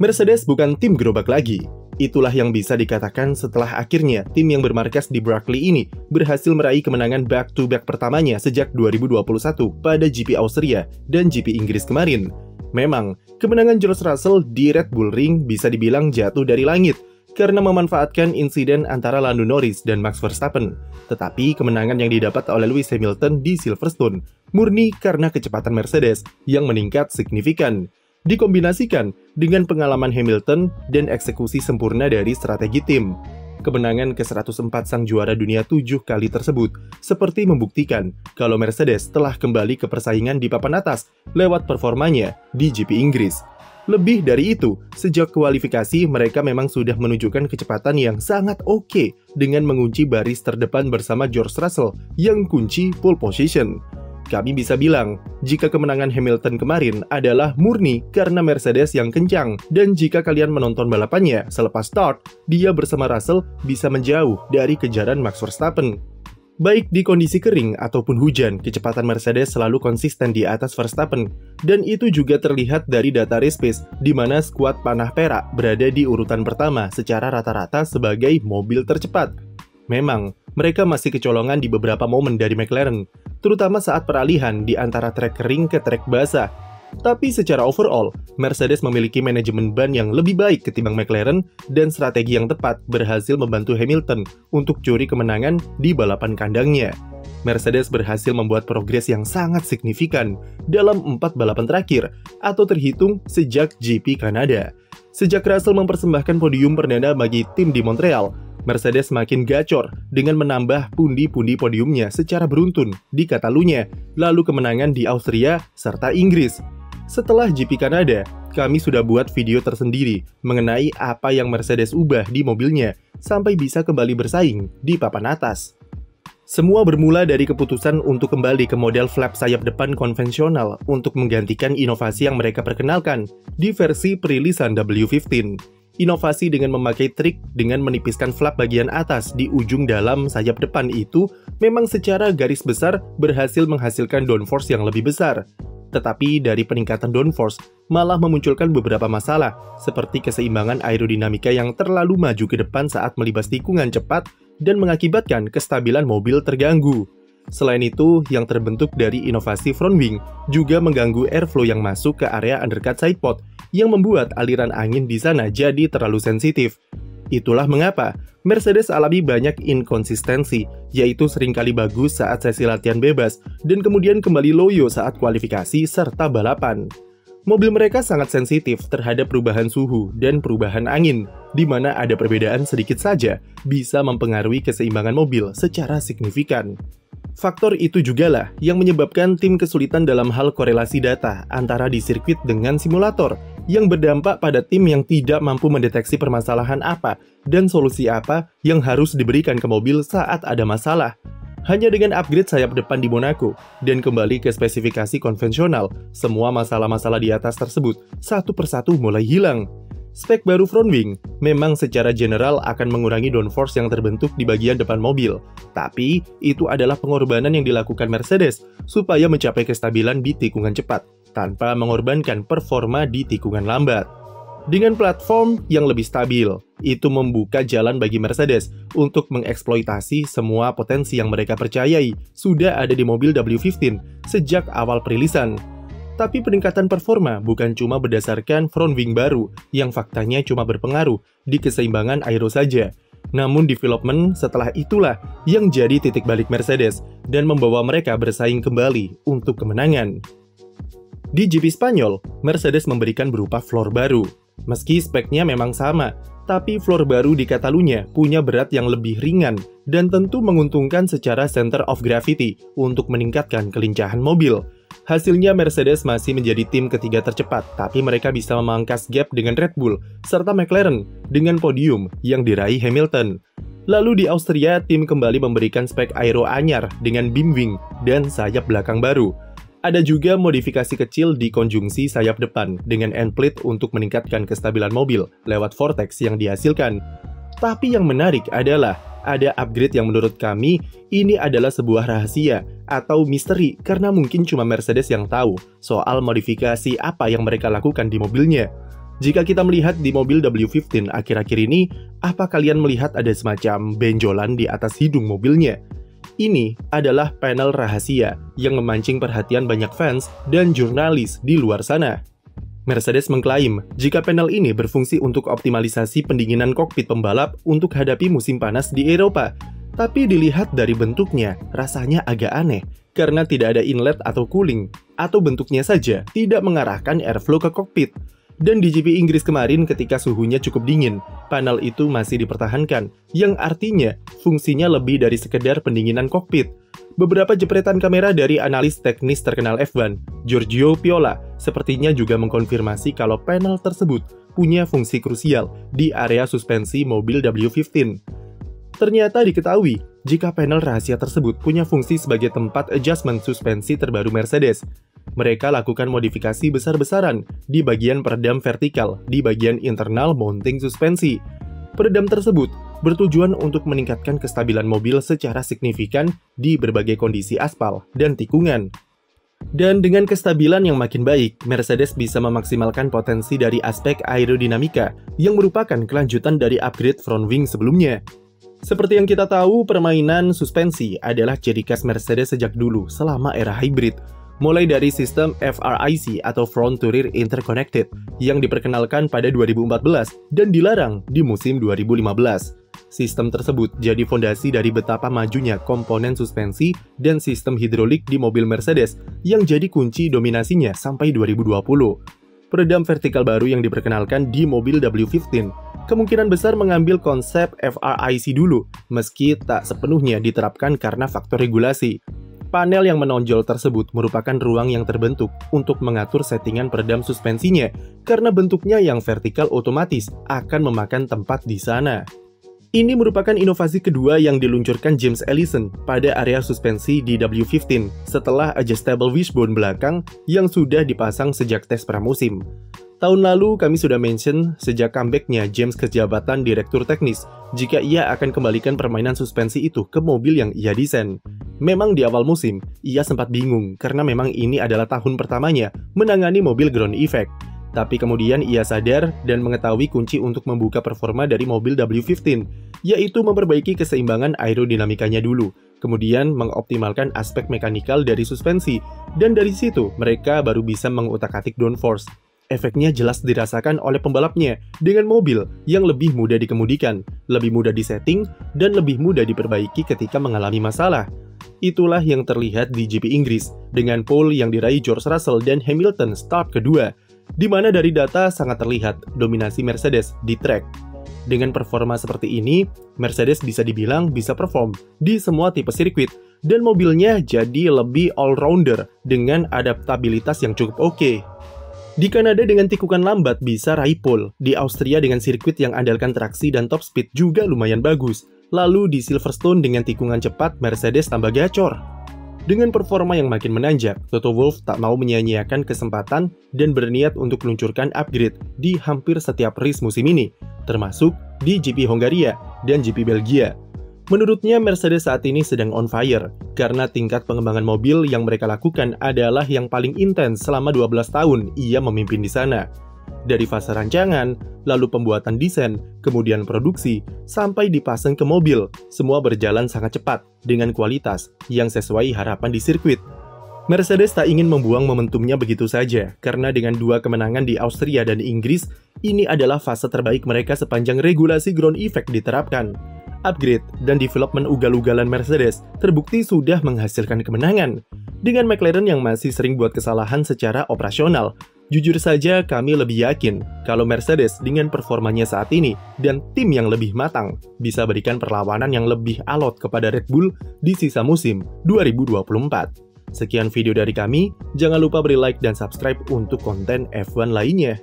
Mercedes bukan tim gerobak lagi. Itulah yang bisa dikatakan setelah akhirnya tim yang bermarkas di Brackley ini berhasil meraih kemenangan back-to-back pertamanya sejak 2021 pada GP Austria dan GP Inggris kemarin. Memang, kemenangan George Russell di Red Bull Ring bisa dibilang jatuh dari langit karena memanfaatkan insiden antara Lando Norris dan Max Verstappen. Tetapi kemenangan yang didapat oleh Lewis Hamilton di Silverstone murni karena kecepatan Mercedes yang meningkat signifikan. Dikombinasikan dengan pengalaman Hamilton dan eksekusi sempurna dari strategi tim. Kemenangan ke-104 sang juara dunia 7 kali tersebut seperti membuktikan kalau Mercedes telah kembali ke persaingan di papan atas lewat performanya di GP Inggris. Lebih dari itu, sejak kualifikasi mereka memang sudah menunjukkan kecepatan yang sangat oke dengan mengunci baris terdepan bersama George Russell yang kunci pole position. Kami bisa bilang, jika kemenangan Hamilton kemarin adalah murni karena Mercedes yang kencang, dan jika kalian menonton balapannya selepas start, dia bersama Russell bisa menjauh dari kejaran Max Verstappen. Baik di kondisi kering ataupun hujan, kecepatan Mercedes selalu konsisten di atas Verstappen, dan itu juga terlihat dari data race pace, di mana skuad panah perak berada di urutan pertama secara rata-rata sebagai mobil tercepat. Memang, mereka masih kecolongan di beberapa momen dari McLaren, terutama saat peralihan di antara trek kering ke trek basah. Tapi secara overall, Mercedes memiliki manajemen ban yang lebih baik ketimbang McLaren dan strategi yang tepat berhasil membantu Hamilton untuk curi kemenangan di balapan kandangnya. Mercedes berhasil membuat progres yang sangat signifikan dalam 4 balapan terakhir atau terhitung sejak GP Kanada. Sejak Russell mempersembahkan podium perdana bagi tim di Montreal, Mercedes makin gacor dengan menambah pundi-pundi podiumnya secara beruntun di Catalunya, lalu kemenangan di Austria, serta Inggris. Setelah GP Kanada, kami sudah buat video tersendiri mengenai apa yang Mercedes ubah di mobilnya sampai bisa kembali bersaing di papan atas. Semua bermula dari keputusan untuk kembali ke model flap sayap depan konvensional untuk menggantikan inovasi yang mereka perkenalkan di versi perilisan W15. Inovasi dengan memakai trik dengan menipiskan flap bagian atas di ujung dalam sayap depan itu memang secara garis besar berhasil menghasilkan downforce yang lebih besar. Tetapi dari peningkatan downforce malah memunculkan beberapa masalah seperti keseimbangan aerodinamika yang terlalu maju ke depan saat melibas tikungan cepat dan mengakibatkan kestabilan mobil terganggu. Selain itu, yang terbentuk dari inovasi front wing juga mengganggu airflow yang masuk ke area undercut sidepod yang membuat aliran angin di sana jadi terlalu sensitif. Itulah mengapa Mercedes alami banyak inkonsistensi, yaitu seringkali bagus saat sesi latihan bebas dan kemudian kembali loyo saat kualifikasi serta balapan. Mobil mereka sangat sensitif terhadap perubahan suhu dan perubahan angin, di mana ada perbedaan sedikit saja bisa mempengaruhi keseimbangan mobil secara signifikan. Faktor itu jugalah yang menyebabkan tim kesulitan dalam hal korelasi data antara di sirkuit dengan simulator, yang berdampak pada tim yang tidak mampu mendeteksi permasalahan apa dan solusi apa yang harus diberikan ke mobil saat ada masalah. Hanya dengan upgrade sayap depan di Monaco dan kembali ke spesifikasi konvensional, semua masalah-masalah di atas tersebut satu persatu mulai hilang. Spek baru front wing memang secara general akan mengurangi downforce yang terbentuk di bagian depan mobil. Tapi, itu adalah pengorbanan yang dilakukan Mercedes supaya mencapai kestabilan di tikungan cepat, tanpa mengorbankan performa di tikungan lambat. Dengan platform yang lebih stabil, itu membuka jalan bagi Mercedes untuk mengeksploitasi semua potensi yang mereka percayai sudah ada di mobil W15 sejak awal perilisan. Tapi peningkatan performa bukan cuma berdasarkan front wing baru yang faktanya cuma berpengaruh di keseimbangan aero saja. Namun development setelah itulah yang jadi titik balik Mercedes dan membawa mereka bersaing kembali untuk kemenangan. Di GP Spanyol, Mercedes memberikan berupa floor baru. Meski speknya memang sama, tapi floor baru di Catalunya punya berat yang lebih ringan dan tentu menguntungkan secara center of gravity untuk meningkatkan kelincahan mobil. Hasilnya Mercedes masih menjadi tim ketiga tercepat, tapi mereka bisa memangkas gap dengan Red Bull serta McLaren dengan podium yang diraih Hamilton. Lalu di Austria, tim kembali memberikan spek aero anyar dengan beam wing dan sayap belakang baru. Ada juga modifikasi kecil di konjungsi sayap depan dengan end plate untuk meningkatkan kestabilan mobil lewat vortex yang dihasilkan. Tapi yang menarik adalah ada upgrade yang menurut kami ini adalah sebuah rahasia atau misteri karena mungkin cuma Mercedes yang tahu soal modifikasi apa yang mereka lakukan di mobilnya. Jika kita melihat di mobil W15 akhir-akhir ini, apa kalian melihat ada semacam benjolan di atas hidung mobilnya? Ini adalah panel rahasia yang memancing perhatian banyak fans dan jurnalis di luar sana. Mercedes mengklaim jika panel ini berfungsi untuk optimalisasi pendinginan kokpit pembalap untuk hadapi musim panas di Eropa. Tapi dilihat dari bentuknya, rasanya agak aneh karena tidak ada inlet atau cooling, atau bentuknya saja tidak mengarahkan airflow ke kokpit. Dan di GP Inggris kemarin ketika suhunya cukup dingin, panel itu masih dipertahankan, yang artinya fungsinya lebih dari sekedar pendinginan kokpit. Beberapa jepretan kamera dari analis teknis terkenal F1, Giorgio Piola, sepertinya juga mengkonfirmasi kalau panel tersebut punya fungsi krusial di area suspensi mobil W15. Ternyata diketahui jika panel rahasia tersebut punya fungsi sebagai tempat adjustment suspensi terbaru Mercedes. Mereka lakukan modifikasi besar-besaran di bagian peredam vertikal di bagian internal mounting suspensi. Peredam tersebut bertujuan untuk meningkatkan kestabilan mobil secara signifikan di berbagai kondisi aspal dan tikungan. Dan dengan kestabilan yang makin baik, Mercedes bisa memaksimalkan potensi dari aspek aerodinamika yang merupakan kelanjutan dari upgrade front wing sebelumnya. Seperti yang kita tahu, permainan suspensi adalah ciri khas Mercedes sejak dulu selama era hybrid. Mulai dari sistem FRIC atau Front to Rear Interconnected yang diperkenalkan pada 2014 dan dilarang di musim 2015. Sistem tersebut jadi fondasi dari betapa majunya komponen suspensi dan sistem hidrolik di mobil Mercedes yang jadi kunci dominasinya sampai 2020. Peredam vertikal baru yang diperkenalkan di mobil W15 kemungkinan besar mengambil konsep FRIC dulu, meski tak sepenuhnya diterapkan karena faktor regulasi. Panel yang menonjol tersebut merupakan ruang yang terbentuk untuk mengatur settingan peredam suspensinya, karena bentuknya yang vertikal otomatis akan memakan tempat di sana. Ini merupakan inovasi kedua yang diluncurkan James Allison pada area suspensi di W15 setelah adjustable wishbone belakang yang sudah dipasang sejak tes pramusim. Tahun lalu kami sudah mention sejak comeback-nya James ke jabatan Direktur Teknis jika ia akan kembalikan permainan suspensi itu ke mobil yang ia desain. Memang di awal musim, ia sempat bingung karena memang ini adalah tahun pertamanya menangani mobil ground effect. Tapi kemudian ia sadar dan mengetahui kunci untuk membuka performa dari mobil W15, yaitu memperbaiki keseimbangan aerodinamikanya dulu, kemudian mengoptimalkan aspek mekanikal dari suspensi, dan dari situ mereka baru bisa mengutak-atik downforce. Efeknya jelas dirasakan oleh pembalapnya dengan mobil yang lebih mudah dikemudikan, lebih mudah disetting, dan lebih mudah diperbaiki ketika mengalami masalah. Itulah yang terlihat di GP Inggris dengan pole yang diraih George Russell dan Hamilton start kedua, di mana dari data sangat terlihat dominasi Mercedes di track. Dengan performa seperti ini, Mercedes bisa dibilang bisa perform di semua tipe sirkuit, dan mobilnya jadi lebih all-rounder dengan adaptabilitas yang cukup oke. Di Kanada dengan tikungan lambat bisa raih pole, di Austria dengan sirkuit yang andalkan traksi dan top speed juga lumayan bagus, lalu di Silverstone dengan tikungan cepat Mercedes tambah gacor. Dengan performa yang makin menanjak, Toto Wolff tak mau menyia-nyiakan kesempatan dan berniat untuk meluncurkan upgrade di hampir setiap race musim ini, termasuk di GP Hongaria dan GP Belgia. Menurutnya Mercedes saat ini sedang on fire, karena tingkat pengembangan mobil yang mereka lakukan adalah yang paling intens selama 12 tahun ia memimpin di sana. Dari fase rancangan, lalu pembuatan desain, kemudian produksi, sampai dipasang ke mobil, semua berjalan sangat cepat dengan kualitas yang sesuai harapan di sirkuit. Mercedes tak ingin membuang momentumnya begitu saja, karena dengan 2 kemenangan di Austria dan Inggris, ini adalah fase terbaik mereka sepanjang regulasi ground effect diterapkan. Upgrade dan development ugal-ugalan Mercedes terbukti sudah menghasilkan kemenangan. Dengan McLaren yang masih sering buat kesalahan secara operasional, jujur saja kami lebih yakin kalau Mercedes dengan performanya saat ini dan tim yang lebih matang bisa berikan perlawanan yang lebih alot kepada Red Bull di sisa musim 2024. Sekian video dari kami, jangan lupa beri like dan subscribe untuk konten F1 lainnya.